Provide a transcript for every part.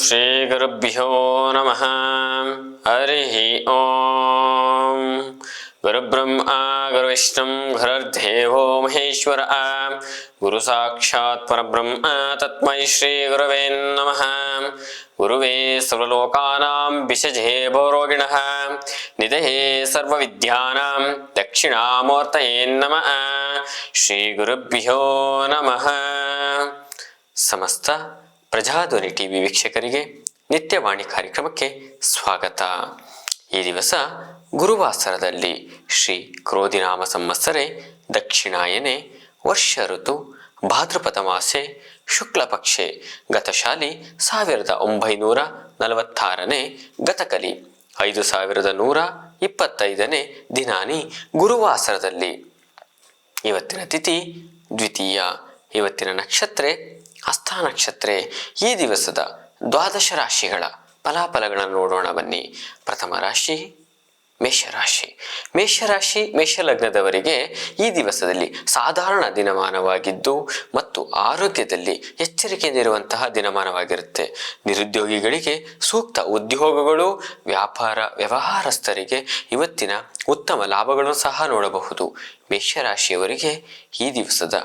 ಶ್ರೀ ಗುರುಭ್ಯೋ ನಮಃ. ಹರಿ ಓಂ. ಗುರುಬ್ರಹ್ಮ ಗುರುವಿಷ್ಣು ಗುರುರ್ದೇವೋ ಮಹೇಶ್ವರ. ಗುರು ಸಾಕ್ಷಾತ್ ಪರಬ್ರಹ್ಮ ತಸ್ಮೈ ಶ್ರೀ ಗುರವೇ ನಮಃ. ಗುರುವೇ ಸರ್ವಲೋಕಾನಾಂ ವಿಷಜೇ ಭವರೋಗಿಣಃ ನಿಧಯೇ ಸರ್ವವಿದ್ಯಾನಾಂ ದಕ್ಷಿಣಾಮೂರ್ತಯೇ ನಮಃ. ಶ್ರೀ ಗುರುಭ್ಯೋ ನಮಃ. ಸಮಸ್ತ ಪ್ರಜಾಧ್ವನಿ ಟಿವಿ ವೀಕ್ಷಕರಿಗೆ ನಿತ್ಯವಾಣಿ ಕಾರ್ಯಕ್ರಮಕ್ಕೆ ಸ್ವಾಗತ. ಈ ದಿವಸ ಗುರುವಾಸರದಲ್ಲಿ ಶ್ರೀ ಕ್ರೋಧಿನಾಮ ಸಂವತ್ಸರೆ ದಕ್ಷಿಣಾಯನೆ ವರ್ಷ ಋತು ಭಾದ್ರಪದ ಮಾಸೆ ಶುಕ್ಲ ಪಕ್ಷೆ ಗತಶಾಲಿ 1946ನೇ ಗತಕಲಿ 5125ನೇ ದಿನಾನಿ ಗುರುವಾಸರದಲ್ಲಿ. ಇವತ್ತಿನ ತಿಥಿ ದ್ವಿತೀಯ. ಇವತ್ತಿನ ನಕ್ಷತ್ರೆ ಹಸ್ತ ನಕ್ಷತ್ರೆ. ಈ ದಿವಸದ ದ್ವಾದಶ ರಾಶಿಗಳ ಫಲಾಫಲಗಳನ್ನು ನೋಡೋಣ ಬನ್ನಿ. ಪ್ರಥಮ ರಾಶಿ ಮೇಷರಾಶಿ. ಮೇಷರಾಶಿ ಮೇಷಲಗ್ನದವರಿಗೆ ಈ ದಿವಸದಲ್ಲಿ ಸಾಧಾರಣ ದಿನಮಾನವಾಗಿದ್ದು ಮತ್ತು ಆರೋಗ್ಯದಲ್ಲಿ ಎಚ್ಚರಿಕೆಯಿಂದಿರುವಂತಹ ದಿನಮಾನವಾಗಿರುತ್ತೆ. ನಿರುದ್ಯೋಗಿಗಳಿಗೆ ಸೂಕ್ತ ಉದ್ಯೋಗಗಳು, ವ್ಯಾಪಾರ ವ್ಯವಹಾರಸ್ಥರಿಗೆ ಇವತ್ತಿನ ಉತ್ತಮ ಲಾಭಗಳನ್ನು ಸಹ ನೋಡಬಹುದು. ಮೇಷರಾಶಿಯವರಿಗೆ ಈ ದಿವಸದ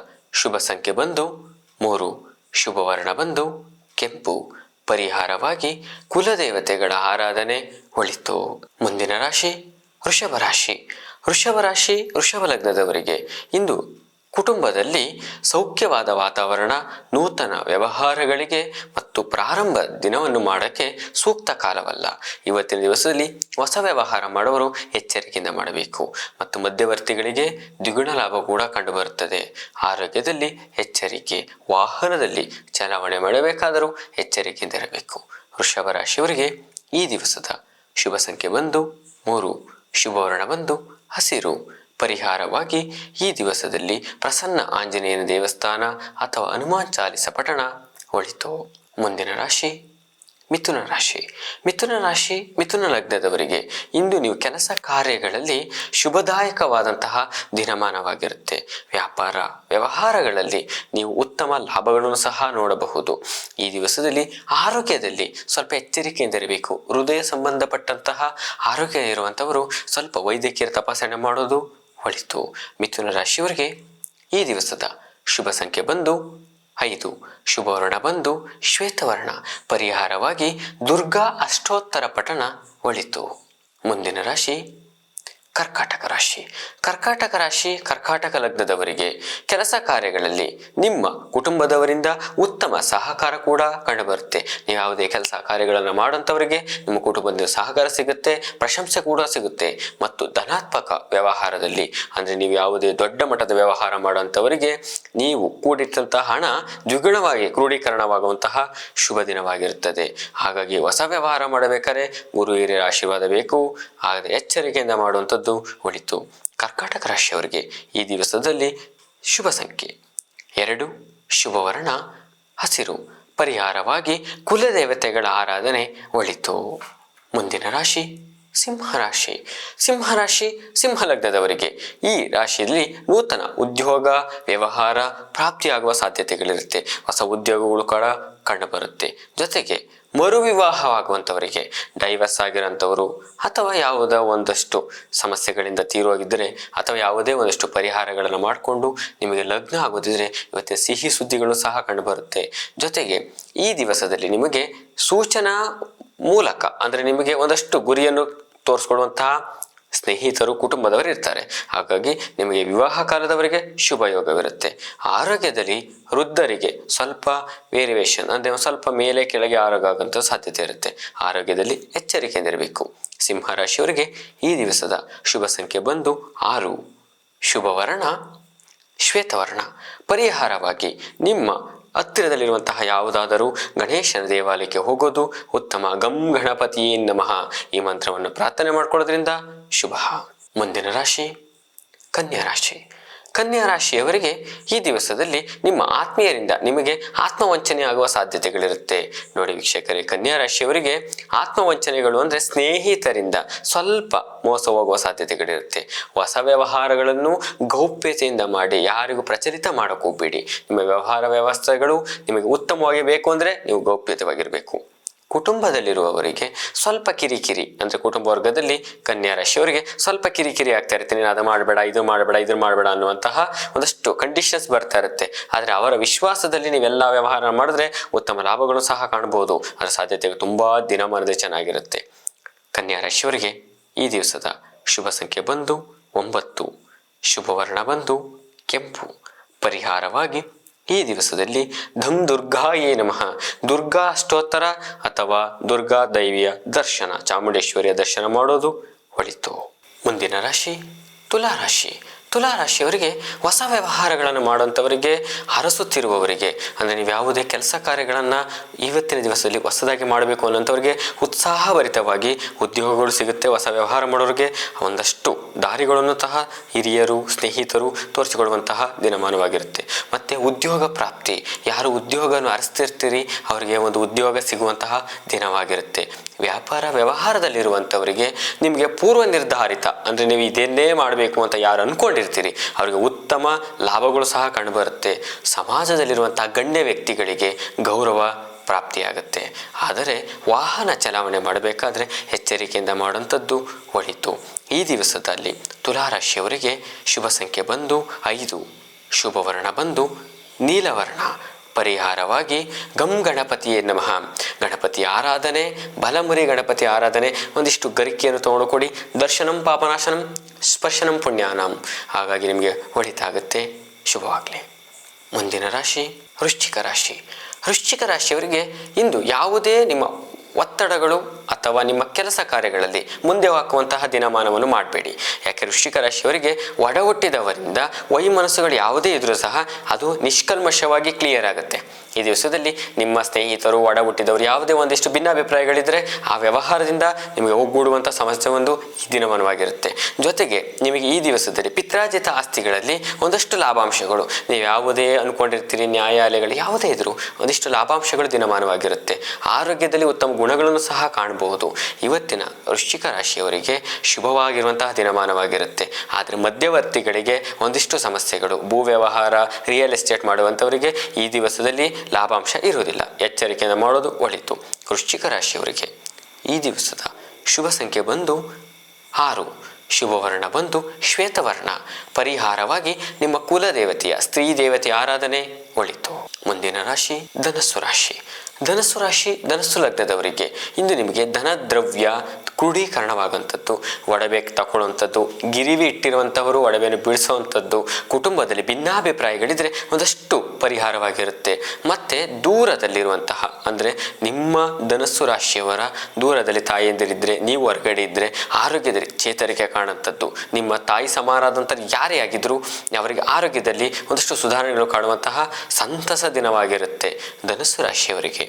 ಶುಭ ಸಂಖ್ಯೆ ಬಂದು 3, ಶುಭ ವರ್ಣ ಬಂದು ಕೆಂಪು. ಪರಿಹಾರವಾಗಿ ಕುಲದೇವತೆಗಳ ಆರಾಧನೆ ಒಳಿತು. ಮುಂದಿನ ರಾಶಿ ವೃಷಭ ರಾಶಿ. ವೃಷಭ ರಾಶಿ ವೃಷಭ ಲಗ್ನದವರಿಗೆ ಇಂದು ಕುಟುಂಬದಲ್ಲಿ ಸೌಖ್ಯವಾದ ವಾತಾವರಣ, ನೂತನ ವ್ಯವಹಾರಗಳಿಗೆ ಮತ್ತು ಪ್ರಾರಂಭ ದಿನವನ್ನು ಮಾಡೋಕ್ಕೆ ಸೂಕ್ತ ಕಾಲವಲ್ಲ. ಇವತ್ತಿನ ದಿವಸದಲ್ಲಿ ಹೊಸ ವ್ಯವಹಾರ ಮಾಡುವವರು ಎಚ್ಚರಿಕೆಯಿಂದ ಮಾಡಬೇಕು ಮತ್ತು ಮಧ್ಯವರ್ತಿಗಳಿಗೆ ದ್ವಿಗುಣ ಲಾಭ ಕೂಡ ಕಂಡುಬರುತ್ತದೆ. ಆರೋಗ್ಯದಲ್ಲಿ ಎಚ್ಚರಿಕೆ. ವಾಹನದಲ್ಲಿ ಚಲಾವಣೆ ಮಾಡಬೇಕಾದರೂ ಎಚ್ಚರಿಕೆಯಿಂದ ಇರಬೇಕು. ವೃಷಭ ರಾಶಿಯವರಿಗೆ ಈ ದಿವಸದ ಶುಭ ಸಂಖ್ಯೆ ಬಂದು 3, ಶುಭ ವರ್ಣ ಬಂದು ಹಸಿರು. ಪರಿಹಾರವಾಗಿ ಈ ದಿವಸದಲ್ಲಿ ಪ್ರಸನ್ನ ಆಂಜನೇಯನ ದೇವಸ್ಥಾನ ಅಥವಾ ಹನುಮಾನ್ ಚಾಲಿಸ ಪಠಣ ಒಳಿತು. ಮುಂದಿನ ರಾಶಿ ಮಿಥುನ ರಾಶಿ. ಮಿಥುನ ರಾಶಿ ಮಿಥುನ ಲಗ್ನದವರಿಗೆ ಇಂದು ನೀವು ಕೆಲಸ ಕಾರ್ಯಗಳಲ್ಲಿ ಶುಭದಾಯಕವಾದಂತಹ ದಿನಮಾನವಾಗಿರುತ್ತೆ. ವ್ಯಾಪಾರ ವ್ಯವಹಾರಗಳಲ್ಲಿ ನೀವು ಉತ್ತಮ ಲಾಭಗಳನ್ನು ಸಹ ನೋಡಬಹುದು. ಈ ದಿವಸದಲ್ಲಿ ಆರೋಗ್ಯದಲ್ಲಿ ಸ್ವಲ್ಪ ಎಚ್ಚರಿಕೆಯಿಂದ ಇರಬೇಕು. ಹೃದಯ ಸಂಬಂಧಪಟ್ಟಂತಹ ಆರೋಗ್ಯ ಇರುವಂಥವರು ಸ್ವಲ್ಪ ವೈದ್ಯಕೀಯ ತಪಾಸಣೆ ಮಾಡೋದು ಒಳಿತು. ಮಿಥುನ ರಾಶಿಯವರಿಗೆ ಈ ದಿವಸದ ಶುಭ ಸಂಖ್ಯೆ ಬಂದು 5, ಶುಭ ವರ್ಣ ಬಂದು ಶ್ವೇತವರ್ಣ. ಪರಿಹಾರವಾಗಿ ದುರ್ಗಾ ಅಷ್ಟೋತ್ತರ ಪಠಣ ಒಳಿತು. ಮುಂದಿನ ರಾಶಿ ಕರ್ಕಾಟಕ ರಾಶಿ. ಕರ್ಕಾಟಕ ರಾಶಿ ಕರ್ಕಾಟಕ ಲಗ್ನದವರಿಗೆ ಕೆಲಸ ಕಾರ್ಯಗಳಲ್ಲಿ ನಿಮ್ಮ ಕುಟುಂಬದವರಿಂದ ಉತ್ತಮ ಸಹಕಾರ ಕೂಡ ಕಂಡುಬರುತ್ತೆ. ನೀವು ಯಾವುದೇ ಕೆಲಸ ಕಾರ್ಯಗಳನ್ನು ಮಾಡುವಂಥವರಿಗೆ ನಿಮ್ಮ ಕುಟುಂಬದಿಂದ ಸಹಕಾರ ಸಿಗುತ್ತೆ, ಪ್ರಶಂಸೆ ಕೂಡ ಸಿಗುತ್ತೆ. ಮತ್ತು ಧನಾತ್ಮಕ ವ್ಯವಹಾರದಲ್ಲಿ ಅಂದರೆ ನೀವು ಯಾವುದೇ ದೊಡ್ಡ ಮಟ್ಟದ ವ್ಯವಹಾರ ಮಾಡುವಂಥವರಿಗೆ ನೀವು ಕೂಡಿಟ್ಟಂತಹ ಹಣ ದ್ವಿಗುಣವಾಗಿ ಕ್ರೋಢೀಕರಣವಾಗುವಂತಹ ಶುಭ ದಿನವಾಗಿರುತ್ತದೆ. ಹಾಗಾಗಿ ಹೊಸ ವ್ಯವಹಾರ ಮಾಡಬೇಕಾದ್ರೆ ಗುರು ಹಿರಿಯರ ಆಶೀರ್ವಾದ ಬೇಕು. ಆದರೆ ಎಚ್ಚರಿಕೆಯಿಂದ ಮಾಡುವಂಥದ್ದು ಒಳಿತು. ಕರ್ಕಾಟಕ ರಾಶಿಯವರಿಗೆ ಈ ದಿವಸದಲ್ಲಿ ಶುಭ ಸಂಖ್ಯೆ 2, ಶುಭ ವರ್ಣ ಹಸಿರು. ಪರಿಹಾರವಾಗಿ ಕುಲದೇವತೆಗಳ ಆರಾಧನೆ ಒಳಿತು. ಮುಂದಿನ ರಾಶಿ ಸಿಂಹರಾಶಿ. ಸಿಂಹರಾಶಿ ಸಿಂಹಲಗ್ನದವರಿಗೆ ಈ ರಾಶಿಯಲ್ಲಿ ನೂತನ ಉದ್ಯೋಗ ವ್ಯವಹಾರ ಪ್ರಾಪ್ತಿಯಾಗುವ ಸಾಧ್ಯತೆಗಳಿರುತ್ತೆ. ಹೊಸ ಉದ್ಯೋಗಗಳು ಕೂಡ ಕಂಡುಬರುತ್ತೆ. ಜೊತೆಗೆ ಮರು ವಿವಾಹವಾಗುವಂಥವರಿಗೆ, ಡೈವರ್ಸ್ ಆಗಿರೋಂಥವರು ಅಥವಾ ಯಾವುದೋ ಒಂದಷ್ಟು ಸಮಸ್ಯೆಗಳಿಂದ ತೀರೋಗಿದ್ದರೆ ಅಥವಾ ಯಾವುದೇ ಒಂದಷ್ಟು ಪರಿಹಾರಗಳನ್ನು ಮಾಡಿಕೊಂಡು ನಿಮಗೆ ಲಗ್ನ ಆಗೋದಿದ್ರೆ ಇವತ್ತಿನ ಸಿಹಿ ಸುದ್ದಿಗಳು ಸಹ ಕಂಡುಬರುತ್ತೆ. ಜೊತೆಗೆ ಈ ದಿವಸದಲ್ಲಿ ನಿಮಗೆ ಸೂಚನಾ ಮೂಲಕ ಅಂದರೆ ನಿಮಗೆ ಒಂದಷ್ಟು ಗುರಿಯನ್ನು ತೋರಿಸ್ಕೊಡುವಂತಹ ಸ್ನೇಹಿತರು ಕುಟುಂಬದವರು ಇರ್ತಾರೆ. ಹಾಗಾಗಿ ನಿಮಗೆ ವಿವಾಹ ಕಾಲದವರಿಗೆ ಶುಭ ಯೋಗವಿರುತ್ತೆ. ಆರೋಗ್ಯದಲ್ಲಿ ವೃದ್ಧರಿಗೆ ಸ್ವಲ್ಪ ವೇರಿಯೇಷನ್ ಅಂದರೆ ಸ್ವಲ್ಪ ಮೇಲೆ ಕೆಳಗೆ ಆರೋಗ್ಯ ಆಗುವಂಥ ಸಾಧ್ಯತೆ ಇರುತ್ತೆ. ಆರೋಗ್ಯದಲ್ಲಿ ಎಚ್ಚರಿಕೆಯಿಂದ ಇರಬೇಕು. ಸಿಂಹರಾಶಿಯವರಿಗೆ ಈ ದಿವಸದ ಶುಭ ಸಂಖ್ಯೆ ಬಂದು 6, ಶುಭ ವರ್ಣ ಶ್ವೇತವರ್ಣ. ಪರಿಹಾರವಾಗಿ ನಿಮ್ಮ ಹತ್ತಿರದಲ್ಲಿರುವಂತಹ ಯಾವುದಾದರೂ ಗಣೇಶನ ದೇವಾಲಯಕ್ಕೆ ಹೋಗೋದು ಉತ್ತಮ. ಗಂ ಗಣಪತಿಯೇ ನಮಃ ಈ ಮಂತ್ರವನ್ನು ಪ್ರಾರ್ಥನೆ ಮಾಡ್ಕೊಳ್ಳೋದ್ರಿಂದ ಶುಭ. ಮುಂದಿನ ರಾಶಿ ಕನ್ಯಾ ರಾಶಿ. ಕನ್ಯಾ ರಾಶಿಯವರಿಗೆ ಈ ದಿವಸದಲ್ಲಿ ನಿಮ್ಮ ಆತ್ಮೀಯರಿಂದ ನಿಮಗೆ ಆತ್ಮವಂಚನೆ ಆಗುವ ಸಾಧ್ಯತೆಗಳಿರುತ್ತೆ. ನೋಡಿ ವೀಕ್ಷಕರೇ, ಕನ್ಯಾ ರಾಶಿಯವರಿಗೆ ಆತ್ಮವಂಚನೆಗಳು ಅಂದರೆ ಸ್ನೇಹಿತರಿಂದ ಸ್ವಲ್ಪ ಮೋಸ ಹೋಗುವ ಸಾಧ್ಯತೆಗಳಿರುತ್ತೆ. ಹೊಸ ವ್ಯವಹಾರಗಳನ್ನು ಗೌಪ್ಯತೆಯಿಂದ ಮಾಡಿ ಯಾರಿಗೂ ಪ್ರಚಲಿತ ಮಾಡೋಕೆ ಹೋಗಬೇಡಿ. ನಿಮ್ಮ ವ್ಯವಹಾರ ವ್ಯವಸ್ಥೆಗಳು ನಿಮಗೆ ಉತ್ತಮವಾಗಿ ಬೇಕು ಅಂದರೆ ನೀವು ಗೌಪ್ಯತೆವಾಗಿರಬೇಕು. ಕುಟುಂಬದಲ್ಲಿರುವವರಿಗೆ ಸ್ವಲ್ಪ ಕಿರಿಕಿರಿ, ಅಂದರೆ ಕುಟುಂಬ ವರ್ಗದಲ್ಲಿ ಕನ್ಯಾ ರಾಶಿಯವರಿಗೆ ಸ್ವಲ್ಪ ಕಿರಿಕಿರಿ ಆಗ್ತಾ ಇರುತ್ತೆ. ನೀನು ಅದು ಮಾಡಬೇಡ, ಇದು ಮಾಡಬೇಡ, ಇದು ಮಾಡಬೇಡ ಅನ್ನುವಂತಹ ಒಂದಷ್ಟು ಕಂಡೀಷನ್ಸ್ ಬರ್ತಾ ಇರುತ್ತೆ. ಆದರೆ ಅವರ ವಿಶ್ವಾಸದಲ್ಲಿ ನೀವೆಲ್ಲ ವ್ಯವಹಾರ ಮಾಡಿದ್ರೆ ಉತ್ತಮ ಲಾಭಗಳು ಸಹ ಕಾಣಬಹುದು. ಅದರ ಸಾಧ್ಯತೆ ತುಂಬ ದಿನಮಾನದ ಚೆನ್ನಾಗಿರುತ್ತೆ. ಕನ್ಯಾ ರಾಶಿಯವರಿಗೆ ಈ ದಿವಸದ ಶುಭ ಸಂಖ್ಯೆ ಬಂದು 9, ಶುಭ ವರ್ಣ ಬಂದು ಕೆಂಪು. ಪರಿಹಾರವಾಗಿ ಈ ದಿವಸದಲ್ಲಿ ಧಂ ದುರ್ಗಾಯೇ ನಮಃ, ದುರ್ಗಾ ಅಷ್ಟೋತ್ತರ ಅಥವಾ ದುರ್ಗಾ ದೈವಿಯ ದರ್ಶನ, ಚಾಮುಂಡೇಶ್ವರಿಯ ದರ್ಶನ ಮಾಡೋದು ಒಳಿತು. ಮುಂದಿನ ರಾಶಿ ತುಲಾ ರಾಶಿ. ತುಲಾ ರಾಶಿಯವರಿಗೆ ಹೊಸ ವ್ಯವಹಾರಗಳನ್ನು ಮಾಡುವಂಥವರಿಗೆ, ಹರಸುತ್ತಿರುವವರಿಗೆ, ಅಂದರೆ ನೀವು ಯಾವುದೇ ಕೆಲಸ ಕಾರ್ಯಗಳನ್ನು ಇವತ್ತಿನ ದಿವಸದಲ್ಲಿ ಹೊಸದಾಗಿ ಮಾಡಬೇಕು ಅನ್ನೋಂಥವ್ರಿಗೆ ಉತ್ಸಾಹಭರಿತವಾಗಿ ಉದ್ಯೋಗಗಳು ಸಿಗುತ್ತೆ. ಹೊಸ ವ್ಯವಹಾರ ಮಾಡೋರಿಗೆ ಒಂದಷ್ಟು ದಾರಿಗಳನ್ನು ಸಹ ಹಿರಿಯರು, ಸ್ನೇಹಿತರು ತೋರಿಸಿಕೊಡುವಂತಹ ದಿನಮಾನವಾಗಿರುತ್ತೆ. ಮತ್ತು ಉದ್ಯೋಗ ಪ್ರಾಪ್ತಿ, ಯಾರು ಉದ್ಯೋಗವನ್ನು ಅರಸ್ತಿರ್ತೀರಿ ಅವರಿಗೆ ಒಂದು ಉದ್ಯೋಗ ಸಿಗುವಂತಹ ದಿನವಾಗಿರುತ್ತೆ. ವ್ಯಾಪಾರ ವ್ಯವಹಾರದಲ್ಲಿರುವಂಥವರಿಗೆ ನಿಮಗೆ ಪೂರ್ವ ನಿರ್ಧಾರಿತ, ಅಂದರೆ ನೀವು ಇದನ್ನೇ ಮಾಡಬೇಕು ಅಂತ ಯಾರು ಅಂದ್ಕೊಂಡಿರ್ತೀರಿ ಅವರಿಗೆ ಉತ್ತಮ ಲಾಭಗಳು ಸಹ ಕಂಡುಬರುತ್ತೆ. ಸಮಾಜದಲ್ಲಿರುವಂತಹ ಗಣ್ಯ ವ್ಯಕ್ತಿಗಳಿಗೆ ಗೌರವ ಪ್ರಾಪ್ತಿಯಾಗುತ್ತೆ. ಆದರೆ ವಾಹನ ಚಲಾವಣೆ ಮಾಡಬೇಕಾದ್ರೆ ಎಚ್ಚರಿಕೆಯಿಂದ ಮಾಡುವಂಥದ್ದು ಒಳಿತು. ಈ ದಿವಸದಲ್ಲಿ ತುಲಾರಾಶಿಯವರಿಗೆ ಶುಭ ಸಂಖ್ಯೆ ಬಂದು 5, ಶುಭ ವರ್ಣ ಬಂದು ನೀಲವರ್ಣ. ಪರಿಹಾರವಾಗಿ ಗಂ ಗಣಪತಿಯೇ ನಮಃ, ಗಣಪತಿ ಆರಾಧನೆ, ಬಲಮುರಿ ಗಣಪತಿ ಆರಾಧನೆ, ಒಂದಿಷ್ಟು ಗರಿಕೆಯನ್ನು ತಗೊಂಡು ಕೊಡಿ. ದರ್ಶನಂ ಪಾಪನಾಶನಂ ಸ್ಪರ್ಶನಂ ಪುಣ್ಯಾನಂ. ಹಾಗಾಗಿ ನಿಮಗೆ ಒಳಿತಾಗುತ್ತೆ. ಶುಭವಾಗಲಿ. ಮುಂದಿನ ರಾಶಿ ವೃಶ್ಚಿಕ ರಾಶಿ. ವೃಶ್ಚಿಕ ರಾಶಿಯವರಿಗೆ ಇಂದು ಯಾವುದೇ ನಿಮ್ಮ ಒತ್ತಡಗಳು ಅಥವಾ ನಿಮ್ಮ ಕೆಲಸ ಕಾರ್ಯಗಳಲ್ಲಿ ಮುಂದೆ ಹಾಕುವಂತಹ ದಿನಮಾನವನ್ನು ಮಾಡಬೇಡಿ. ಯಾಕೆ ವೃಶ್ಚಿಕ ರಾಶಿಯವರಿಗೆ ಒಡ ಹುಟ್ಟಿದವರಿಂದ ವೈಮನಸ್ಸುಗಳು ಯಾವುದೇ ಇದ್ರೂ ಸಹ ಅದು ನಿಷ್ಕಲ್ಮಶವಾಗಿ ಕ್ಲಿಯರ್ ಆಗುತ್ತೆ. ಈ ದಿವಸದಲ್ಲಿ ನಿಮ್ಮ ಸ್ನೇಹಿತರು, ಒಡ ಹುಟ್ಟಿದವರು ಯಾವುದೇ ಒಂದಿಷ್ಟು ಭಿನ್ನಾಭಿಪ್ರಾಯಗಳಿದ್ದರೆ ಆ ವ್ಯವಹಾರದಿಂದ ನಿಮಗೆ ಒಗ್ಗೂಡುವಂಥ ಸಮಸ್ಯೆ ಒಂದು ಈ ದಿನಮಾನವಾಗಿರುತ್ತೆ. ಜೊತೆಗೆ ನಿಮಗೆ ಈ ದಿವಸದಲ್ಲಿ ಪಿತ್ರಾರ್ಜಿತ ಆಸ್ತಿಗಳಲ್ಲಿ ಒಂದಷ್ಟು ಲಾಭಾಂಶಗಳು, ನೀವು ಯಾವುದೇ ಅಂದ್ಕೊಂಡಿರ್ತೀರಿ, ನ್ಯಾಯಾಲಯಗಳು ಯಾವುದೇ ಇದ್ರೂ ಒಂದಿಷ್ಟು ಲಾಭಾಂಶಗಳು ದಿನಮಾನವಾಗಿರುತ್ತೆ. ಆರೋಗ್ಯದಲ್ಲಿ ಉತ್ತಮ ಗುಣಗಳನ್ನು ಸಹ ಕಾಣಬಹುದು. ಇವತ್ತಿನ ವೃಶ್ಚಿಕ ರಾಶಿಯವರಿಗೆ ಶುಭವಾಗಿರುವಂತಹ ದಿನಮಾನವಾಗಿರುತ್ತೆ. ಆದರೆ ಮಧ್ಯವರ್ತಿಗಳಿಗೆ ಒಂದಿಷ್ಟು ಸಮಸ್ಯೆಗಳು, ಭೂ ವ್ಯವಹಾರ, ರಿಯಲ್ ಎಸ್ಟೇಟ್ ಮಾಡುವಂಥವರಿಗೆ ಈ ದಿವಸದಲ್ಲಿ ಲಾಭಾಂಶ ಇರುವುದಿಲ್ಲ. ಎಚ್ಚರಿಕೆಯಿಂದ ಮಾಡೋದು ಒಳಿತು. ವೃಶ್ಚಿಕ ರಾಶಿಯವರಿಗೆ ಈ ದಿವಸದ ಶುಭ ಸಂಖ್ಯೆ ಬಂದು 6, ಶುಭ ವರ್ಣ ಬಂದು ಶ್ವೇತವರ್ಣ. ಪರಿಹಾರವಾಗಿ ನಿಮ್ಮ ಕುಲದೇವತೆಯ ಸ್ತ್ರೀ ದೇವತೆಯ ಆರಾಧನೆ ಒಳಿತು. ಮುಂದಿನ ರಾಶಿ ಧನಸ್ಸು ರಾಶಿ. ಧನಸ್ಸು ರಾಶಿ, ಧನಸ್ಸು ಲಗ್ನದವರಿಗೆ ಇಂದು ನಿಮಗೆ ಧನ ದ್ರವ್ಯ ಕ್ರೋಢೀಕರಣವಾಗುವಂಥದ್ದು, ಒಡವೆ ತಗೊಳ್ಳುವಂಥದ್ದು, ಗಿರಿವಿ ಇಟ್ಟಿರುವಂಥವರು ಒಡವೆಯನ್ನು ಬೀಳಿಸುವಂಥದ್ದು, ಕುಟುಂಬದಲ್ಲಿ ಭಿನ್ನಾಭಿಪ್ರಾಯಗಳಿದ್ರೆ ಒಂದಷ್ಟು ಪರಿಹಾರವಾಗಿರುತ್ತೆ. ಮತ್ತು ದೂರದಲ್ಲಿರುವಂತಹ, ಅಂದರೆ ನಿಮ್ಮ ಧನಸ್ಸು ರಾಶಿಯವರ ದೂರದಲ್ಲಿ ತಾಯಿಯಂದಿರಿದ್ದರೆ, ನೀವು ಹೊರಗಡೆ ಇದ್ದರೆ ಆರೋಗ್ಯದಲ್ಲಿ ಚೇತರಿಕೆ ಕಾಣುವಂಥದ್ದು, ನಿಮ್ಮ ತಾಯಿ ಸಮಾನರಾದಂಥ ಯಾರೇ ಆಗಿದ್ದರೂ ಅವರಿಗೆ ಆರೋಗ್ಯದಲ್ಲಿ ಒಂದಷ್ಟು ಸುಧಾರಣೆಗಳು ಕಾಣುವಂತಹ ಸಂತಸ ದಿನವಾಗಿರುತ್ತೆ. ಧನಸ್ಸು ರಾಶಿಯವರಿಗೆ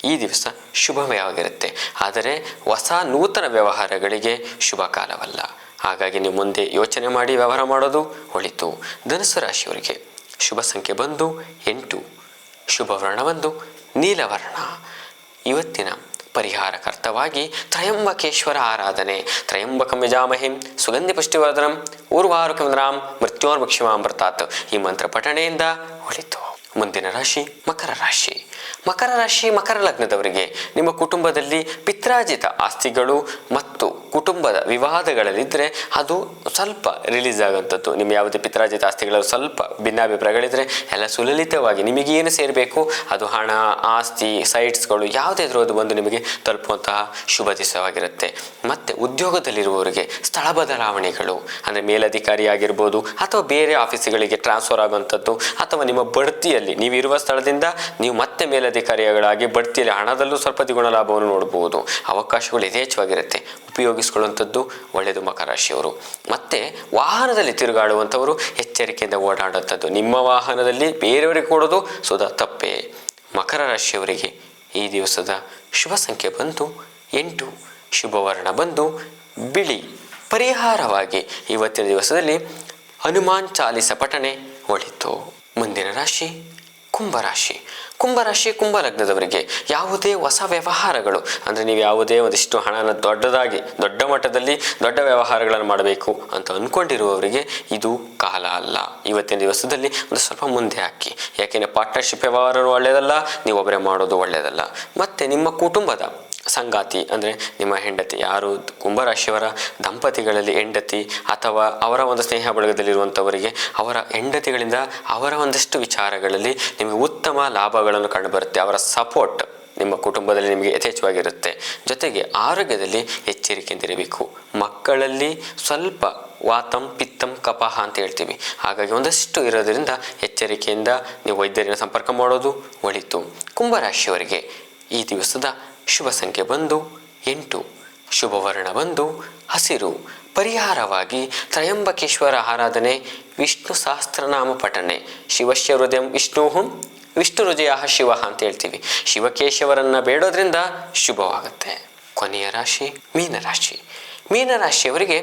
ಈ ದಿವಸ ಶುಭಮಯವಾಗಿರುತ್ತೆ. ಆದರೆ ಹೊಸ ನೂತನ ವ್ಯವಹಾರಗಳಿಗೆ ಶುಭ ಕಾಲವಲ್ಲ. ಹಾಗಾಗಿ ನೀವು ಮುಂದೆ ಯೋಚನೆ ಮಾಡಿ ವ್ಯವಹಾರ ಮಾಡೋದು ಒಳಿತು. ಧನಸ್ಸು ರಾಶಿಯವರಿಗೆ ಶುಭ ಸಂಖ್ಯೆ ಬಂದು 8, ಶುಭ ವರ್ಣ ಬಂದು ನೀಲವರ್ಣ. ಇವತ್ತಿನ ಪರಿಹಾರಕರ್ತವಾಗಿ ತ್ರಯಂಬಕೇಶ್ವರ ಆರಾಧನೆ. ತ್ರಯಂಬಕಂ ಯಜಾಮಹೇ ಸುಗಂಧಿ ಪುಷ್ಟಿವರ್ಧನಂ ಊರ್ವಾರುಕಂ ಮೃತ್ಯೋರ್ಮುಕ್ಷಮಾಮೃತಾತ್. ಈ ಮಂತ್ರ ಪಠಣೆಯಿಂದ ಒಳಿತು. ಮುಂದಿನ ರಾಶಿ ಮಕರ ರಾಶಿ. ಮಕರ ರಾಶಿ, ಮಕರ ಲಗ್ನದವರಿಗೆ ನಿಮ್ಮ ಕುಟುಂಬದಲ್ಲಿ ಪಿತ್ರಾರ್ಜಿತ ಆಸ್ತಿಗಳು ಮತ್ತು ಕುಟುಂಬದ ವಿವಾದಗಳಲ್ಲಿದ್ದರೆ ಅದು ಸ್ವಲ್ಪ ರಿಲೀಸ್ ಆಗುವಂಥದ್ದು. ನಿಮ್ಮ ಯಾವುದೇ ಪಿತ್ರಾರ್ಜಿತ ಆಸ್ತಿಗಳಲ್ಲಿ ಸ್ವಲ್ಪ ಭಿನ್ನಾಭಿಪ್ರಾಯಗಳಿದ್ದರೆ ಎಲ್ಲ ಸುಲಲಿತವಾಗಿ ನಿಮಗೇನು ಸೇರಬೇಕು ಅದು ಹಣ, ಆಸ್ತಿ, ಸೈಟ್ಸ್ಗಳು ಯಾವುದೇ ಇದ್ರೂ ಅದು ಬಂದು ನಿಮಗೆ ತಲುಪುವಂತಹ ಶುಭ ದಿವಸವಾಗಿರುತ್ತೆ. ಮತ್ತು ಉದ್ಯೋಗದಲ್ಲಿರುವವರಿಗೆ ಸ್ಥಳ ಬದಲಾವಣೆಗಳು, ಅಂದರೆ ಮೇಲಧಿಕಾರಿ ಆಗಿರ್ಬೋದು ಅಥವಾ ಬೇರೆ ಆಫೀಸುಗಳಿಗೆ ಟ್ರಾನ್ಸ್ಫರ್ ಆಗುವಂಥದ್ದು, ಅಥವಾ ನಿಮ್ಮ ಬಡ್ತಿಯಲ್ಲಿ ನೀವಿರುವ ಸ್ಥಳದಿಂದ ನೀವು ಮತ್ತೆ ಮೇಲಧಿಕಾರಿಗಳಾಗಿ ಬಡ್ತಿಯಲ್ಲಿ ಹಣದಲ್ಲೂ ಸ್ವಲ್ಪ ದ್ವಿಗುಣ ಲಾಭವನ್ನು ನೋಡಬಹುದು. ಅವಕಾಶಗಳು ಯಥೇಚ್ಛವಾಗಿರುತ್ತೆ, ಉಪಯೋಗಿಸಿಕೊಳ್ಳುವಂಥದ್ದು ಒಳ್ಳೆಯದು ಮಕರ ರಾಶಿಯವರು. ಮತ್ತು ವಾಹನದಲ್ಲಿ ತಿರುಗಾಡುವಂಥವರು ಎಚ್ಚರಿಕೆಯಿಂದ ಓಡಾಡುವಂಥದ್ದು. ನಿಮ್ಮ ವಾಹನದಲ್ಲಿ ಬೇರೆಯವರಿಗೆ ಕೊಡೋದು ಸುಧಾ ತಪ್ಪೇ. ಮಕರ ರಾಶಿಯವರಿಗೆ ಈ ದಿವಸದ ಶುಭ ಸಂಖ್ಯೆ ಬಂದು 8, ಶುಭ ವರ್ಣ ಬಂದು ಬಿಳಿ. ಪರಿಹಾರವಾಗಿ ಇವತ್ತಿನ ದಿವಸದಲ್ಲಿ ಹನುಮಾನ್ ಚಾಲಿಸ ಪಠಣೆ ಒಳಿತು. ಮುಂದಿನ ರಾಶಿ ಕುಂಭರಾಶಿ. ಕುಂಭರಾಶಿ ಕುಂಭ ಲಗ್ನದವರಿಗೆ ಯಾವುದೇ ಹೊಸ ವ್ಯವಹಾರಗಳು ಅಂದರೆ ನೀವು ಯಾವುದೇ ಒಂದಿಷ್ಟು ಹಣನ ದೊಡ್ಡ ಮಟ್ಟದಲ್ಲಿ ದೊಡ್ಡ ವ್ಯವಹಾರಗಳನ್ನು ಮಾಡಬೇಕು ಅಂತ ಅಂದ್ಕೊಂಡಿರುವವರಿಗೆ ಇದು ಕಾಲ ಅಲ್ಲ. ಇವತ್ತಿನ ದಿವಸದಲ್ಲಿ ಒಂದು ಸ್ವಲ್ಪ ಮುಂದೆ ಹಾಕಿ. ಯಾಕೆಂದರೆ ಪಾರ್ಟ್ನರ್ಶಿಪ್ ವ್ಯವಹಾರವೂ ಒಳ್ಳೆಯದಲ್ಲ, ನೀವು ಒಬ್ಬರೇ ಮಾಡೋದು ಒಳ್ಳೆಯದಲ್ಲ. ಮತ್ತು ನಿಮ್ಮ ಕುಟುಂಬದ ಸಂಗಾತಿ ಅಂದರೆ ನಿಮ್ಮ ಹೆಂಡತಿ, ಯಾರು ಕುಂಭರಾಶಿಯವರ ದಂಪತಿಗಳಲ್ಲಿ ಹೆಂಡತಿ ಅಥವಾ ಅವರ ಒಂದು ಸ್ನೇಹ ಬಳಗದಲ್ಲಿರುವಂಥವರಿಗೆ ಅವರ ಹೆಂಡತಿಗಳಿಂದ ಅವರ ಒಂದಷ್ಟು ವಿಚಾರಗಳಲ್ಲಿ ನಿಮಗೆ ಉತ್ತಮ ಲಾಭಗಳನ್ನು ಕಂಡುಬರುತ್ತೆ. ಅವರ ಸಪೋರ್ಟ್ ನಿಮ್ಮ ಕುಟುಂಬದಲ್ಲಿ ನಿಮಗೆ ಯಥೇಚ್ಛವಾಗಿರುತ್ತೆ. ಜೊತೆಗೆ ಆರೋಗ್ಯದಲ್ಲಿ ಎಚ್ಚರಿಕೆಯಿಂದಿರಬೇಕು. ಮಕ್ಕಳಲ್ಲಿ ಸ್ವಲ್ಪ ವಾತಂ ಪಿತ್ತಂ ಕಫಹ ಅಂತ ಹೇಳ್ತೀವಿ, ಹಾಗಾಗಿ ಒಂದಷ್ಟು ಇರೋದರಿಂದ ಎಚ್ಚರಿಕೆಯಿಂದ ನೀವು ವೈದ್ಯರನ್ನ ಸಂಪರ್ಕ ಮಾಡೋದು ಒಳಿತು. ಕುಂಭರಾಶಿಯವರಿಗೆ ಈ ದಿವಸದ ಶುಭ ಸಂಖ್ಯೆ ಬಂದು 8, ಶುಭವರ್ಣ ಬಂದು ಹಸಿರು. ಪರಿಹಾರವಾಗಿ ತ್ರಯಂಬಕೇಶ್ವರ ಆರಾಧನೆ, ವಿಷ್ಣು ಸಹಸ್ರನಾಮ ಪಠನೆ, ಶಿವಶ್ಯ ಹೃದಯಂ ವಿಷ್ಣುಹಂ ವಿಷ್ಣು ಹೃದಯ ಶಿವ ಅಂತ ಹೇಳ್ತೀವಿ. ಶಿವಕೇಶವರನ್ನು ಬೇಡೋದ್ರಿಂದ ಶುಭವಾಗುತ್ತೆ. ಕೊನೆಯ ರಾಶಿ ಮೀನರಾಶಿ. ಮೀನರಾಶಿಯವರಿಗೆ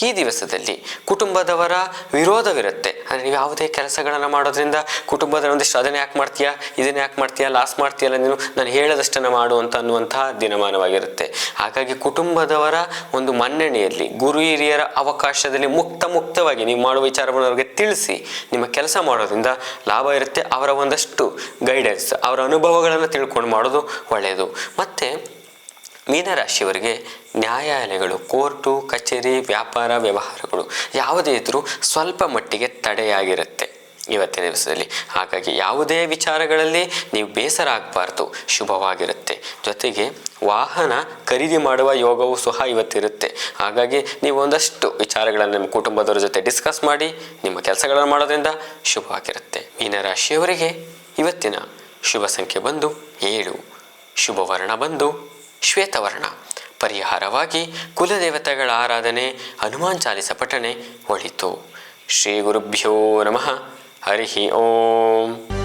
ಈ ದಿವಸದಲ್ಲಿ ಕುಟುಂಬದವರ ವಿರೋಧವಿರುತ್ತೆ. ಅಂದರೆ ನೀವು ಯಾವುದೇ ಕೆಲಸಗಳನ್ನು ಮಾಡೋದ್ರಿಂದ ಕುಟುಂಬದ ಒಂದಿಷ್ಟು ಅದನ್ನೇ ಯಾಕೆ ಮಾಡ್ತೀಯಾ, ಇದನ್ನೇ ಯಾಕೆ ಮಾಡ್ತೀಯಾ, ಲಾಸ್ ಮಾಡ್ತೀಯಲ್ಲ ನೀನು, ನಾನು ಹೇಳದಷ್ಟನ್ನು ಮಾಡು ಅನ್ನುವಂತಹ ದಿನಮಾನವಾಗಿರುತ್ತೆ. ಹಾಗಾಗಿ ಕುಟುಂಬದವರ ಒಂದು ಮನ್ನಣೆಯಲ್ಲಿ ಗುರು ಹಿರಿಯರ ಅವಕಾಶದಲ್ಲಿ ಮುಕ್ತವಾಗಿ ನೀವು ಮಾಡುವ ವಿಚಾರವನ್ನು ಅವರಿಗೆ ತಿಳಿಸಿ ನಿಮ್ಮ ಕೆಲಸ ಮಾಡೋದ್ರಿಂದ ಲಾಭ ಇರುತ್ತೆ. ಅವರ ಒಂದಷ್ಟು ಗೈಡೆನ್ಸ್, ಅವರ ಅನುಭವಗಳನ್ನು ತಿಳ್ಕೊಂಡು ಮಾಡೋದು ಒಳ್ಳೆಯದು. ಮತ್ತು ಮೀನರಾಶಿಯವರಿಗೆ ನ್ಯಾಯಾಲಯಗಳು, ಕೋರ್ಟು ಕಚೇರಿ, ವ್ಯಾಪಾರ ವ್ಯವಹಾರಗಳು ಯಾವುದೇ ಇದ್ದರೂ ಸ್ವಲ್ಪ ಮಟ್ಟಿಗೆ ತಡೆಯಾಗಿರುತ್ತೆ ಇವತ್ತಿನ ದಿವಸದಲ್ಲಿ. ಹಾಗಾಗಿ ಯಾವುದೇ ವಿಚಾರಗಳಲ್ಲಿ ನೀವು ಬೇಸರ ಆಗಬಾರ್ದು, ಶುಭವಾಗಿರುತ್ತೆ. ಜೊತೆಗೆ ವಾಹನ ಖರೀದಿ ಮಾಡುವ ಯೋಗವೂ ಸಹ ಇವತ್ತಿರುತ್ತೆ. ಹಾಗಾಗಿ ನೀವು ಒಂದಷ್ಟು ವಿಚಾರಗಳನ್ನು ನಿಮ್ಮ ಕುಟುಂಬದವರ ಜೊತೆ ಡಿಸ್ಕಸ್ ಮಾಡಿ ನಿಮ್ಮ ಕೆಲಸಗಳನ್ನು ಮಾಡೋದ್ರಿಂದ ಶುಭವಾಗಿರುತ್ತೆ. ಮೀನರಾಶಿಯವರಿಗೆ ಇವತ್ತಿನ ಶುಭ ಸಂಖ್ಯೆ ಬಂದು 7, ಶುಭವರ್ಣ ಬಂದು ಶ್ವೇತವರ್ಣ. ಪರಿಹಾರವಾಗಿ ಕುಲದೇವತೆಗಳ ಆರಾಧನೆ, ಹನುಮಾನ್ ಚಾಲಿಸ ಪಠಣೆ ಒಳಿತು. ಶ್ರೀ ಗುರುಭ್ಯೋ ನಮಃ. ಹರಿ ಓಂ.